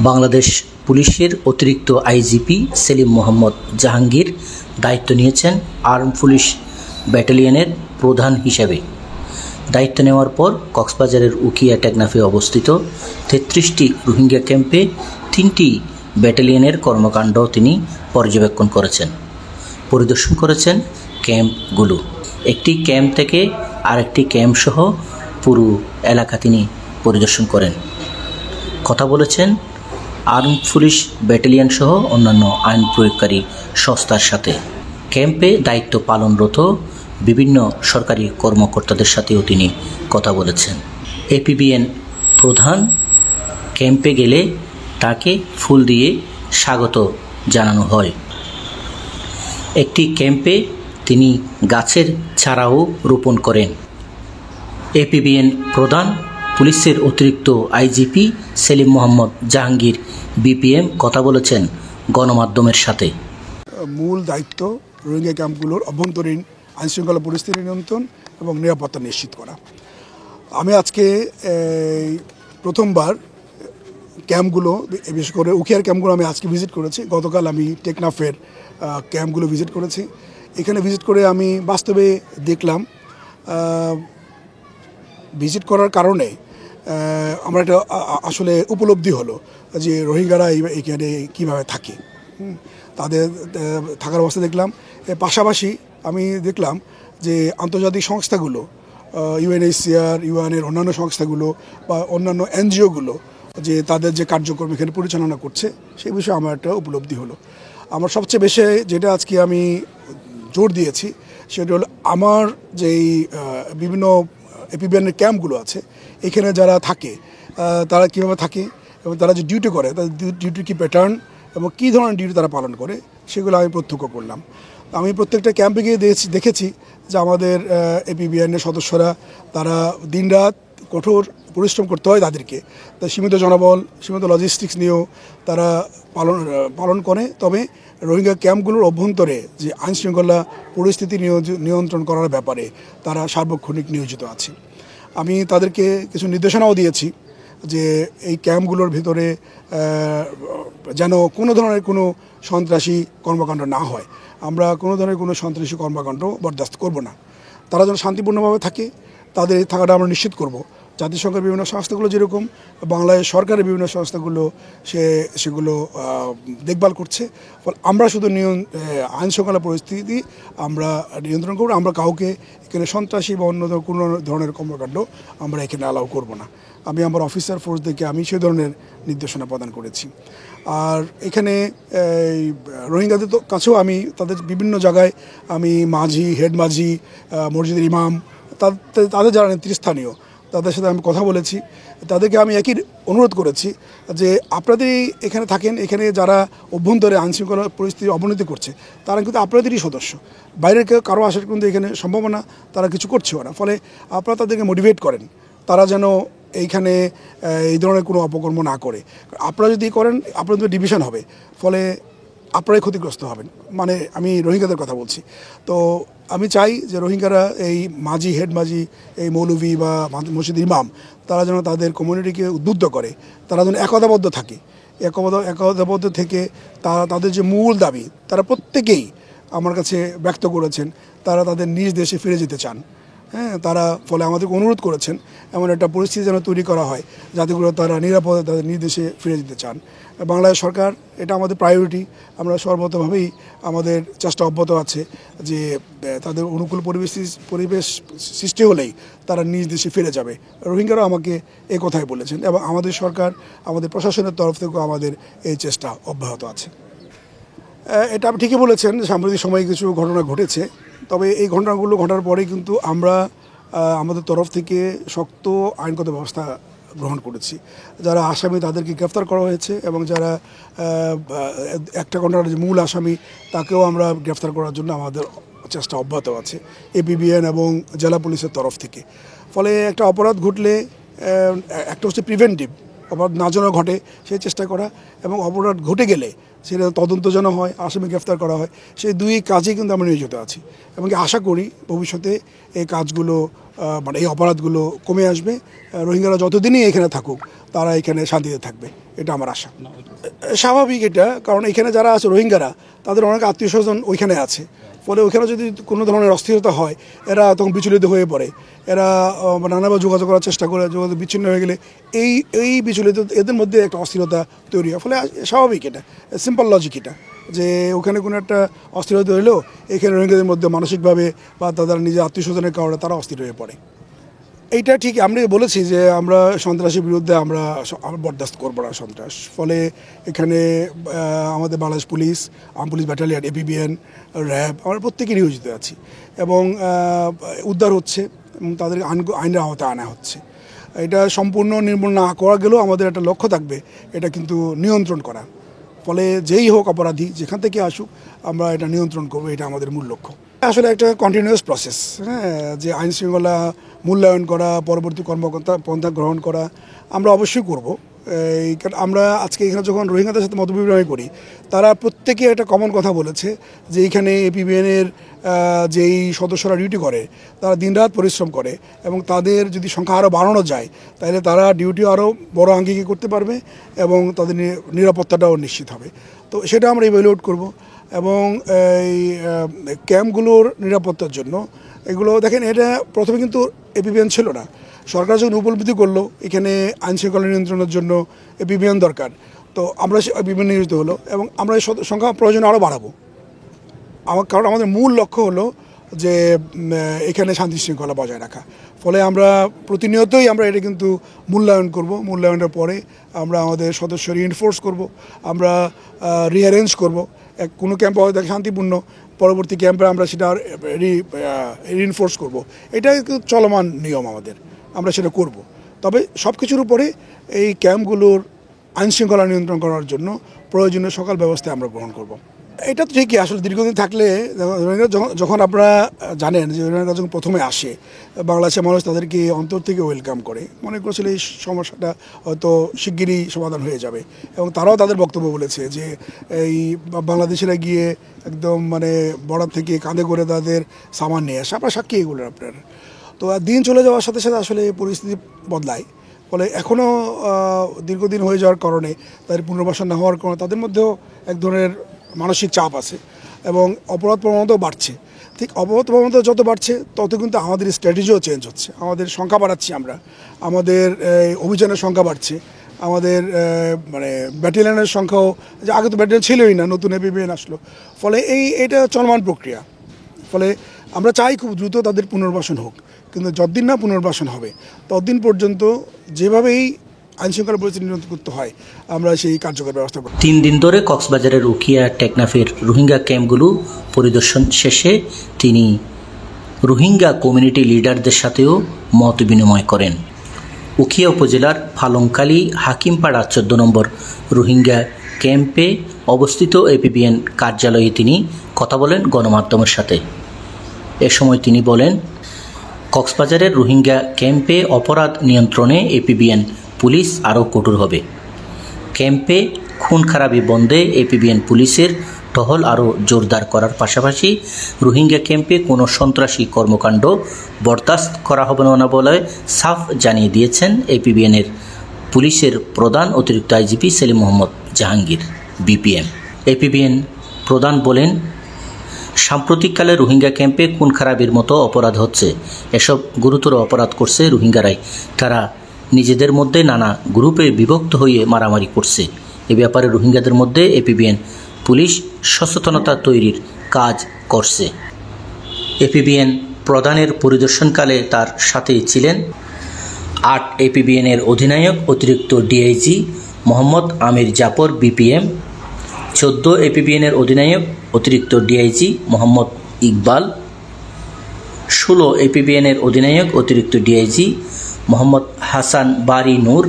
বাংলাদেশ পুলিশের অতিরিক্ত আইজিপি সেলিম মোহাম্মদ জাহাঙ্গীর দায়িত্ব নিয়েছেন আর্ম পুলিশ ব্যাটালিয়নের প্রধান হিসেবে। দায়িত্ব নেওয়ার পর কক্সবাজারের উখিয়া টেকনাফে অবস্থিত ৩৩টি রোহিঙ্গা ক্যাম্পে 3টি ব্যাটালিয়নের কর্মকাণ্ড তিনি পর্যবেক্ষণ করেছেন, পরিদর্শন করেছেন ক্যাম্পগুলো। একটি ক্যাম্প থেকে আরেকটি ক্যাম্প সহ পুরো এলাকা তিনি পরিদর্শন করেন, কথা বলেছেন আর্ম পুলিশ ব্যাটালিয়ন সহ অন্যান্য আইন প্রয়োগকারী সংস্থার সাথে। ক্যাম্পে দায়িত্ব পালনরত বিভিন্ন সরকারি কর্মকর্তাদের সাথেও তিনি কথা বলেছেন। এপিবিএন প্রধান ক্যাম্পে গেলে তাকে ফুল দিয়ে স্বাগত জানানো হয়। একটি ক্যাম্পে তিনি গাছের চারাও রোপণ করেন। এপিবিএন প্রধান পুলিশের অতিরিক্ত আইজিপি সেলিম মোহাম্মদ জাহাঙ্গীর বিপিএম কথা বলেছেন গণমাধ্যমের সাথে। মূল দায়িত্ব রোহিঙ্গা ক্যাম্পগুলোর অভ্যন্তরীণ আইনশৃঙ্খলা পরিস্থিতি নিয়ন্ত্রণ এবং নিরাপত্তা নিশ্চিত করা। আমি আজকে প্রথমবার ক্যাম্পগুলো, বিশেষ করে উখিয়ার ক্যাম্পগুলো আমি আজকে ভিজিট করেছি। গতকাল আমি টেকনাফের ক্যাম্পগুলো ভিজিট করেছি। এখানে ভিজিট করে আমি বাস্তবে দেখলাম, ভিজিট করার কারণে আমার একটা আসলে উপলব্ধি হলো যে রোহিঙ্গারা এখানে কীভাবে থাকে, তাদের থাকার অবস্থা দেখলাম। পাশাপাশি আমি দেখলাম যে আন্তর্জাতিক সংস্থাগুলো, ইউএনএইচসিআর, ইউএনের অন্যান্য সংস্থাগুলো বা অন্যান্য এনজিওগুলো যে তাদের যে কার্যক্রম এখানে পরিচালনা করছে সেই বিষয়ে আমার একটা উপলব্ধি হলো। আমার সবচেয়ে বেশি যেটা আজকে আমি জোর দিয়েছি সেটা হলো আমার যেই বিভিন্ন এপিবিএনের ক্যাম্পগুলো আছে এখানে যারা থাকে তারা কীভাবে থাকে এবং তারা যে ডিউটি করে তাদের ডিউটির কী প্যাটার্ন এবং কী ধরনের ডিউটি তারা পালন করে সেগুলো আমি প্রত্যক্ষ করলাম। আমি প্রত্যেকটা ক্যাম্পে গিয়ে দেখেছি যে আমাদের এপিবিএনের সদস্যরা তারা দিনরাত কঠোর পরিশ্রম করতে হয় তাদেরকে, তাই সীমিত জনবল, সীমিত লজিস্টিক্স নিয়েও তারা পালন করে। তবে রোহিঙ্গা ক্যাম্পগুলোর অভ্যন্তরে যে আইনশৃঙ্খলা পরিস্থিতি নিয়ন্ত্রণ করার ব্যাপারে তারা সার্বক্ষণিক নিয়োজিত আছে। আমি তাদেরকে কিছু নির্দেশনাও দিয়েছি যে এই ক্যাম্পগুলোর ভিতরে যেন কোনো ধরনের কোনো সন্ত্রাসী কর্মকাণ্ড না হয়। আমরা কোনো ধরনের কোনো সন্ত্রাসী কর্মকাণ্ড বরদাস্ত করব না। তারা যেন শান্তিপূর্ণভাবে থাকে তাদের থাকাটা আমরা নিশ্চিত করব। জাতিসংঘের বিভিন্ন সংস্থাগুলো যেরকম বাংলাদেশ সরকারের বিভিন্ন সংস্থাগুলো সেগুলো দেখভাল করছে। ফলে আমরা শুধু আইনশৃঙ্খলা পরিস্থিতি আমরা নিয়ন্ত্রণ করব। আমরা কাউকে এখানে সন্ত্রাসী বা অন্য কোনো ধরনের কর্মকাণ্ড আমরা এখানে অ্যালাউ করব না। আমি আমার অফিসার ফোর্সদেরকে আমি সেই ধরনের নির্দেশনা প্রদান করেছি। আর এখানে রোহিঙ্গাদের কাছেও আমি তাদের বিভিন্ন জায়গায় আমি মাঝি, হেড মাঝি, মসজিদের ইমাম, তাদের যারা নেতৃস্থানীয় তাদের সাথে আমি কথা বলেছি। তাদেরকে আমি একই অনুরোধ করেছি যে আপনাদেরই এখানে থাকেন, এখানে যারা অভ্যন্তরে আইনশৃঙ্খলা পরিস্থিতির অবনতি করছে তারা কিন্তু আপনাদেরই সদস্য, বাইরের কারো আসার কিন্তু এখানে সম্ভাবনা তারা কিছু করছেও না। ফলে আপনারা তাদেরকে মোটিভেট করেন তারা যেন এইখানে এই ধরনের কোনো অপকর্ম না করে। আপনারা যদি করেন আপনাদের ডিভিশন হবে, ফলে আপনারাই ক্ষতিগ্রস্ত হবেন। মানে আমি রোহিঙ্গাদের কথা বলছি। তো আমি চাই যে রোহিঙ্গারা এই মাঝি, হেড মাঝি, এই মৌলভী বা মসজিদ ইমাম তারা যেন তাদের কমিউনিটিকে উদ্বুদ্ধ করে, তারা যেন একতাবদ্ধ থাকে। একতাবদ্ধ থেকে তাদের যে মূল দাবি তারা প্রত্যেকেই আমার কাছে ব্যক্ত করেছেন, তারা তাদের নিজ দেশে ফিরে যেতে চান। তারা ফলে আমাদেরকে অনুরোধ করেছেন এমন একটা পরিস্থিতি যেন তৈরি করা হয় যাতে করে তারা নিরাপদে তাদের নিজ দেশে ফিরে যেতে চান। বাংলাদেশ সরকার এটা আমাদের প্রায়োরিটি। আমরা সর্বতভাবেই আমাদের চেষ্টা অব্যাহত আছে যে তাদের অনুকূল পরিবেশ সৃষ্টি হলেই তারা নিজ দেশে ফিরে যাবে। রোহিঙ্গারাও আমাকে এই কথাই বলেছেন এবং আমাদের সরকার, আমাদের প্রশাসনের তরফ থেকেও আমাদের এই চেষ্টা অব্যাহত আছে। এটা আপনি ঠিকই বলেছেন, সাম্প্রতিক সময়ে কিছু ঘটনা ঘটেছে। তবে এই ঘটনাগুলো ঘটার পরে কিন্তু আমরা আমাদের তরফ থেকে শক্ত আইনগত ব্যবস্থা গ্রহণ করেছি। যারা আসামি তাদেরকে গ্রেফতার করা হয়েছে এবং যারা একটা ঘটনার যে মূল আসামি তাকেও আমরা গ্রেফতার করার জন্য আমাদের চেষ্টা অব্যাহত আছে এপিবিএন এবং জেলা পুলিশের তরফ থেকে। ফলে একটা অপরাধ ঘটলে একটা হচ্ছে প্রিভেন্টিভ, অপরাধ না যেন ঘটে সেই চেষ্টা করা, এবং অপরাধ ঘটে গেলে সেটা তদন্ত যেন হয়, আসামি গ্রেফতার করা হয়, সেই দুই কাজেই কিন্তু আমরা নিয়োজিত আছি। এবং আশা করি ভবিষ্যতে এই কাজগুলো মানে এই অপরাধগুলো কমে আসবে। রোহিঙ্গারা যতদিনই এখানে থাকুক তারা এখানে শান্তিতে থাকবে, এটা আমার আশা। স্বাভাবিক এটা, কারণ এখানে যারা আছে রোহিঙ্গারা তাদের অনেক আত্মীয় স্বজন ওইখানে আছে, ফলে ওইখানে যদি কোনো ধরনের অস্থিরতা হয় এরা তখন বিচলিত হয়ে পড়ে, এরা নানাভাবে যোগাযোগ করার চেষ্টা করে, যোগাযোগ বিচ্ছিন্ন হয়ে গেলে এই বিচলিত এদের মধ্যে একটা অস্থিরতা তৈরি হয়। ফলে স্বাভাবিক এটা, সিম্পল লজিক এটা, যে ওখানে কোনো একটা অস্থিরতা হলেও এখানে রোহিঙ্গাদের মধ্যে মানসিকভাবে বা তাদের নিজের আত্মীয় স্বজনের কারণে তারা অস্থির হয়ে পড়ে। এইটা ঠিক, আমরা বলেছি যে আমরা সন্ত্রাসের বিরুদ্ধে আমরা বরদাস্ত করবো না সন্ত্রাস। ফলে এখানে আমাদের Bangladesh police, arm police battalion, APBN, RAB, আমরা প্রত্যেকে নিয়োজিত আছি এবং উদ্ধার হচ্ছে, তাদের আইনের আওতায় আনা হচ্ছে। এটা সম্পূর্ণ নির্মূল না করা গেলেও আমাদের একটা লক্ষ্য থাকবে এটা কিন্তু নিয়ন্ত্রণ করা। ফলে যেই হোক অপরাধী যেখান থেকে আসুক আমরা এটা নিয়ন্ত্রণ করবো, এটা আমাদের মূল লক্ষ্য। আসলে একটা কন্টিনিউয়াস প্রসেস, হ্যাঁ, যে আইন শৃঙ্খলা মূল্যায়ন করা, পরবর্তী পন্থা গ্রহণ করা আমরা অবশ্যই করব। কারণ আমরা আজকে এখানে যখন রোহিঙ্গাদের সাথে মতবিনিময় করি, তারা প্রত্যেকে একটা কমন কথা বলেছে যে এইখানে এপিবিএনের যেই সদস্যরা ডিউটি করে তারা দিনরাত পরিশ্রম করে এবং তাদের যদি সংখ্যা আরও বাড়ানো যায় তাহলে তারা ডিউটি আরও বড় আঙ্গিকে করতে পারবে এবং তাদের নিরাপত্তাটাও নিশ্চিত হবে। তো সেটা আমরা ইভ্যালুয়েট করব এবং এই ক্যাম্পগুলোর নিরাপত্তার জন্য এগুলো দেখেন, এটা প্রথমে কিন্তু এপিবিএন ছিল না, সরকার যখন উপলব্ধি করলো এখানে আইন শৃঙ্খলা নিয়ন্ত্রণের জন্য এপিবিএন দরকার, তো আমরা এপিবিএন নিয়োজিত হলো এবং আমরা এই সংখ্যা প্রয়োজন আরও বাড়াবো। কারণ আমাদের মূল লক্ষ্য হলো যে এখানে শান্তি শৃঙ্খলা বজায় রাখা। ফলে আমরা প্রতিনিয়তই আমরা এটা কিন্তু মূল্যায়ন করব, মূল্যায়নের পরে আমরা আমাদের সদস্য রিইনফোর্স করব, আমরা রিঅ্যারেঞ্জ করব। কোনো ক্যাম্প হয়তো শান্তিপূর্ণ, পরবর্তী ক্যাম্পে আমরা সেটা রিইনফোর্স করব। এটাই চলমান নিয়ম আমাদের, আমরা সেটা করব। তবে সব কিছুর উপরে এই ক্যাম্পগুলোর আইনশৃঙ্খলা নিয়ন্ত্রণ করার জন্য প্রয়োজনীয় সকল ব্যবস্থা আমরা গ্রহণ করব। এটা তো ঠিকই, আসলে দীর্ঘদিন থাকলে যখন আপনারা জানেন যে রোহিঙ্গারা যখন প্রথমে আসে বাংলাদেশের মানুষ তাদেরকে অন্তর থেকে ওয়েলকাম করে, মনে করছিল এই সমস্যাটা হয়তো শিগগিরই সমাধান হয়ে যাবে এবং তারাও তাদের বক্তব্য বলেছে যে এই বাংলাদেশিরা গিয়ে একদম বর্ডার থেকে কাঁধে করে তাদের সামান নিয়ে আসে, আপনারা সাক্ষী এগুলোর আপনার। তো দিন চলে যাওয়ার সাথে সাথে আসলে পরিস্থিতি বদলায়, ফলে এখনও দীর্ঘদিন হয়ে যাওয়ার কারণে তাদের পুনর্বাসন না হওয়ার কারণে তাদের মধ্যেও এক ধরনের মানসিক চাপ আছে এবং অপরাধ প্রবণতাও বাড়ছে। ঠিক অপরাধ প্রবণতা যত বাড়ছে তত কিন্তু আমাদের স্ট্র্যাটেজিও চেঞ্জ হচ্ছে, আমাদের সংখ্যা বাড়াচ্ছি আমরা, আমাদের অভিযানের সংখ্যা বাড়ছে, আমাদের ব্যাটালিয়নের সংখ্যাও, যে আগে তো ব্যাটালিয়ন ছিলই না, নতুন এপিবিএন আসলো। ফলে এটা চলমান প্রক্রিয়া। ফলে আমরা চাই খুব দ্রুত তাদের পুনর্বাসন হোক, কিন্তু যতদিন না পুনর্বাসন হবে ততদিন পর্যন্ত যেভাবেই আইনশৃঙ্খলা পরিস্থিতি নিয়ন্ত্রণ করতে হয় আমরা সেই কার্যকর ব্যবস্থা করব। 3 দিন ধরে কক্সবাজারের উখিয়া টেকনাফের রোহিঙ্গা ক্যাম্পগুলো পরিদর্শন শেষে তিনি রোহিঙ্গা কমিউনিটি লিডারদের সাথেও মত বিনিময় করেন। উখিয়া উপজেলার ফালংকালী হাকিমপাড়া 14 নম্বর রোহিঙ্গা ক্যাম্পে অবস্থিত এপিবিএন কার্যালয়ে তিনি কথা বলেন গণমাধ্যমের সাথে। এ সময় তিনি বলেন, কক্সবাজারের রোহিঙ্গা ক্যাম্পে অপরাধ নিয়ন্ত্রণে এপিবিএন পুলিশ আরও কঠোর হবে। ক্যাম্পে খুন খারাপি বন্ধে এপিবিএন পুলিশের টহল আরও জোরদার করার পাশাপাশি রোহিঙ্গা ক্যাম্পে কোনো সন্ত্রাসী কর্মকাণ্ড বরদাস্ত করা হবে না বলে সাফ জানিয়ে দিয়েছেন এপিবিএনের পুলিশের প্রধান অতিরিক্ত IGP Selim Mohammad Jahangir BPM. APBN প্রধান বলেন, সাম্প্রতিককালে রোহিঙ্গা ক্যাম্পে খুন খারাপির মতো অপরাধ হচ্ছে। এসব গুরুতর অপরাধ করছে রোহিঙ্গারাই। তারা নিজেদের মধ্যে নানা গ্রুপে বিভক্ত হয়ে মারামারি করছে। এ ব্যাপারে রোহিঙ্গাদের মধ্যে এপিবিএন পুলিশ সচেতনতা তৈরির কাজ করছে। এপিবিএন প্রধানের পরিদর্শনকালে তার সাথে ছিলেন 8 এপিবিএনের অধিনায়ক অতিরিক্ত ডিআইজি মোহাম্মদ আমির জাফর বিপিএম, 14 এপিবিএনের অধিনায়ক অতিরিক্ত ডিআইজি মোহাম্মদ ইকবাল, 16 এপিবিএনের অধিনায়ক অতিরিক্ত ডিআইজি মোহাম্মদ হাসান বারি নূর,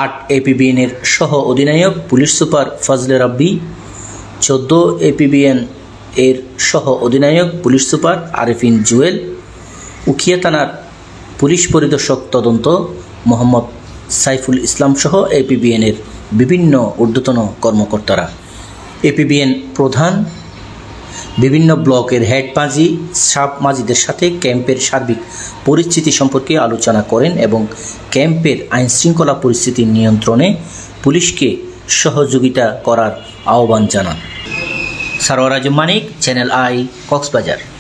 8 এপিবিএনের সহ অধিনায়ক পুলিশ সুপার ফজলে রাব্বি, 14 এপিবিএন এর সহ অধিনায়ক পুলিশ সুপার আরেফিন জুয়েল, উখিয়া থানার পুলিশ পরিদর্শক তদন্ত মোহাম্মদ সাইফুল ইসলাম সহ এপিবিএনের বিভিন্ন ঊর্ধ্বতন কর্মকর্তারা। এপিবিএন প্রধান বিভিন্ন ব্লকের হেড মাজি, সাব মাজিদের সাথে ক্যাম্পের সার্বিক পরিস্থিতি সম্পর্কে আলোচনা করেন এবং ক্যাম্পের আইনশৃঙ্খলা পরিস্থিতি নিয়ন্ত্রণে পুলিশকে সহযোগিতা করার আহ্বান জানান। সারোয়ার আজম মানিক, চ্যানেল আই, কক্সবাজার।